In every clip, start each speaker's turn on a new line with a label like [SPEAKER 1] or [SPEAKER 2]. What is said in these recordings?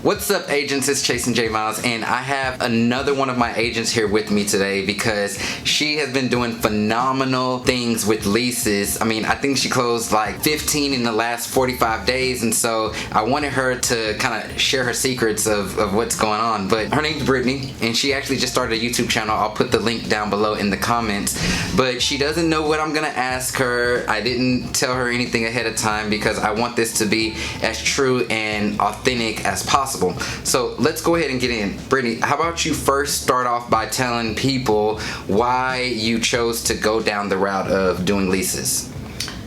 [SPEAKER 1] What's up, agents? It's Chasen J Miles, and I have another one of my agents here with me today because she has been doing phenomenal things with leases. I mean, I think she closed like 15 in the last 45 days, and so I wanted her to kind of share her secrets of what's going on. But her name's Brittany, and she actually just started a YouTube channel. I'll put the link down below in the comments. But she doesn't know what I'm gonna ask her. I didn't tell her anything ahead of time because I want this to be as true and authentic as possible. So let's go ahead and get in. Brittany, how about you first start off by telling people why you chose to go down the route of doing leases?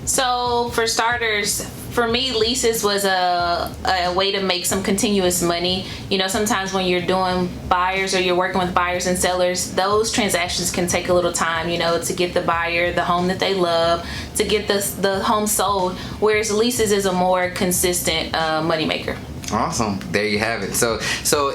[SPEAKER 2] So for starters, for me, leases was a way to make some continuous money. You know, sometimes when you're doing buyers or you're working with buyers and sellers, those transactions can take a little time, you know, to get the buyer the home that they love, to get the home sold, whereas leases is a more consistent money maker.
[SPEAKER 1] Awesome. There you have it. So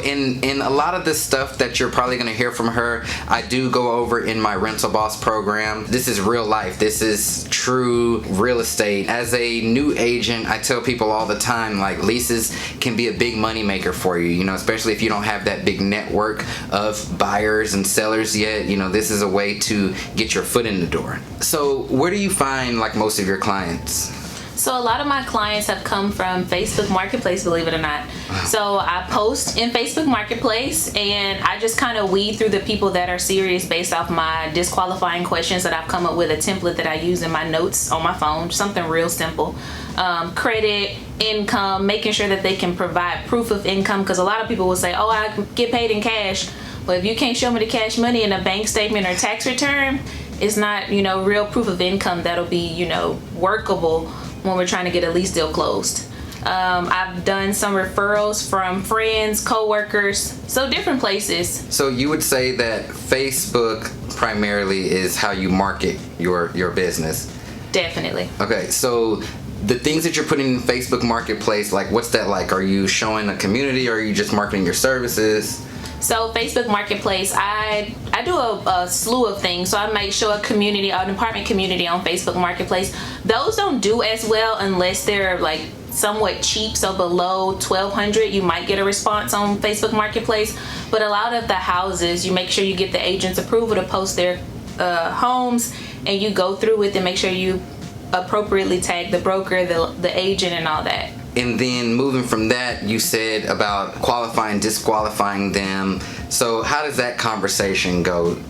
[SPEAKER 1] in a lot of the stuff that you're probably going to hear from her, I do go over in my Rental Boss program. This is real life. This is true real estate. As a new agent, I tell people all the time, like, leases can be a big money maker for you, you know, especially if you don't have that big network of buyers and sellers yet. You know, this is a way to get your foot in the door. So where do you find like most of your clients?
[SPEAKER 2] So a lot of my clients have come from Facebook Marketplace, believe it or not. So I post in Facebook Marketplace, and I just kind of weed through the people that are serious based off my disqualifying questions that I've come up with, a template that I use in my notes on my phone, something real simple. Credit, income, making sure that they can provide proof of income, because a lot of people will say, oh, I get paid in cash. But if you can't show me the cash money in a bank statement or tax return, it's not, you know, real proof of income that'll be, you know, workable when we're trying to get a lease deal closed. I've done some referrals from friends, co-workers, so different places. So
[SPEAKER 1] you would say that Facebook primarily is how you market your business?
[SPEAKER 2] Definitely.
[SPEAKER 1] Okay, so the things that you're putting in Facebook Marketplace, like, what's that like? Are you showing a community, or are you just marketing your services?
[SPEAKER 2] So Facebook Marketplace, I do a slew of things. So I might show a community, an apartment community on Facebook Marketplace. Those don't do as well unless they're like somewhat cheap. So below $1,200, you might get a response on Facebook Marketplace. But a lot of the houses, you make sure you get the agent's approval to post their homes, and you go through with and make sure you appropriately tag the broker, the agent, and all that.
[SPEAKER 1] And then moving from that, you said about qualifying, disqualifying them. So how does that conversation go?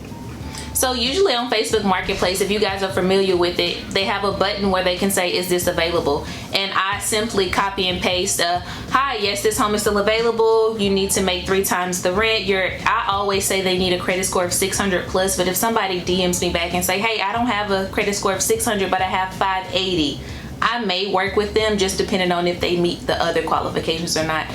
[SPEAKER 2] So usually on Facebook Marketplace, if you guys are familiar with it, they have a button where they can say, is this available? And I simply copy and paste, hi, yes, this home is still available. You need to make 3 times the rent. I always say they need a credit score of 600 plus, but if somebody DMs me back and say, hey, I don't have a credit score of 600, but I have 580, I may work with them, just depending on if they meet the other qualifications or not.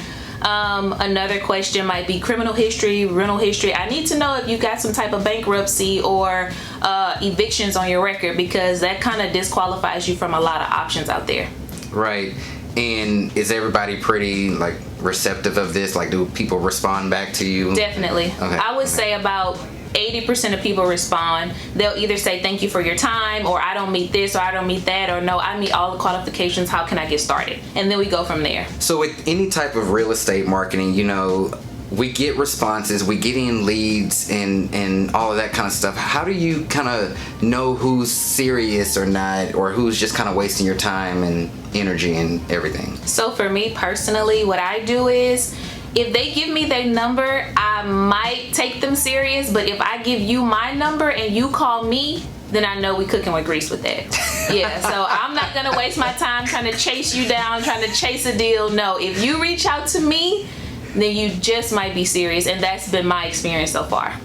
[SPEAKER 2] Another question might be criminal history, rental history. I need to know if you got some type of bankruptcy or evictions on your record, because that kind of disqualifies you from a lot of options out there.
[SPEAKER 1] Right. And is everybody pretty like receptive of this? Like, do people respond back to you?
[SPEAKER 2] Definitely. Okay. I would say about 80% of people respond. They'll either say thank you for your time, or I don't meet this, or I don't meet that, or no, I meet all the qualifications, how can I get started? And then we go from there.
[SPEAKER 1] So with any type of real estate marketing, you know, we get responses, we get in leads and all of that kind of stuff. How do you kind of know who's serious or not, or who's just kind of wasting your time and energy and everything?
[SPEAKER 2] So for me personally, what I do is, if they give me their number, I might take them serious, but if I give you my number and you call me, then I know we cooking with grease with that. Yeah, so I'm not gonna waste my time trying to chase you down, trying to chase a deal. No, if you reach out to me, then you just might be serious, and that's been my experience so far.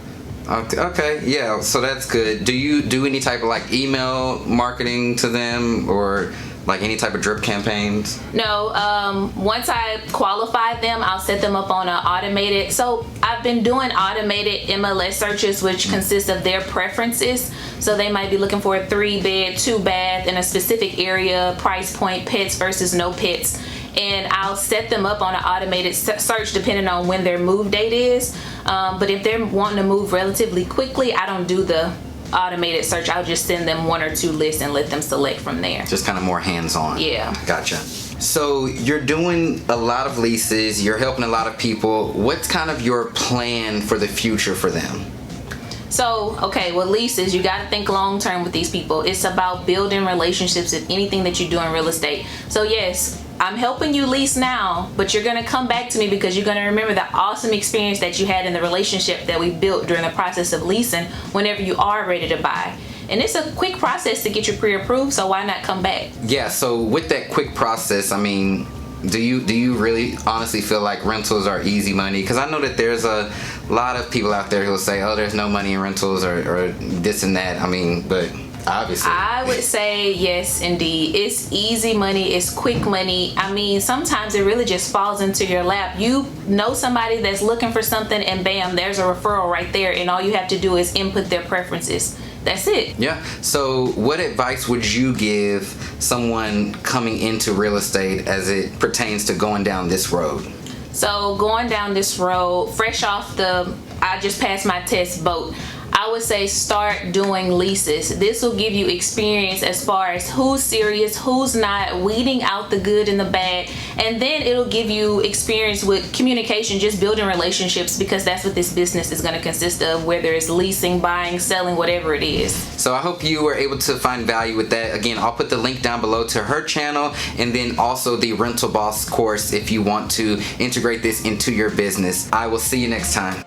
[SPEAKER 1] Okay, yeah, so that's good. Do you do any type of like email marketing to them, or like any type of drip campaigns?
[SPEAKER 2] No, once I qualify them, I'll set them up on an automated. So I've been doing automated MLS searches, which consist of their preferences. So they might be looking for a 3-bed, 2-bath in a specific area, price point, pets versus no pets. And I'll set them up on an automated search depending on when their move date is. But if they're wanting to move relatively quickly, I don't do the automated search. I'll just send them 1 or 2 lists and let them select from there.
[SPEAKER 1] Just kind of more hands-on.
[SPEAKER 2] Yeah.
[SPEAKER 1] Gotcha. So you're doing a lot of leases, you're helping a lot of people. What's kind of your plan for the future for them?
[SPEAKER 2] So, okay, with leases, you got to think long term with these people. It's about building relationships in anything that you do in real estate. So, yes, I'm helping you lease now, but you're going to come back to me because you're going to remember the awesome experience that you had in the relationship that we built during the process of leasing whenever you are ready to buy. And it's a quick process to get you pre-approved, so why not come back?
[SPEAKER 1] Yeah, so with that quick process, I mean, do you really honestly feel like rentals are easy money? Because I know that there's a lot of people out there who will say, oh, there's no money in rentals or this and that. I mean, but obviously.
[SPEAKER 2] I would say yes, indeed. It's easy money. It's quick money. I mean, sometimes it really just falls into your lap. You know somebody that's looking for something and bam, there's a referral right there. And all you have to do is input their preferences. That's it.
[SPEAKER 1] Yeah. So what advice would you give someone coming into real estate as it pertains to going down this road?
[SPEAKER 2] So going down this road, fresh off the I just passed my test boat, I would say start doing leases. This will give you experience as far as who's serious, who's not, weeding out the good and the bad. And then it'll give you experience with communication, just building relationships, because that's what this business is going to consist of, whether it's leasing, buying, selling, whatever it is.
[SPEAKER 1] So I hope you were able to find value with that. Again, I'll put the link down below to her channel and then also the Rental Boss course if you want to integrate this into your business. I will see you next time.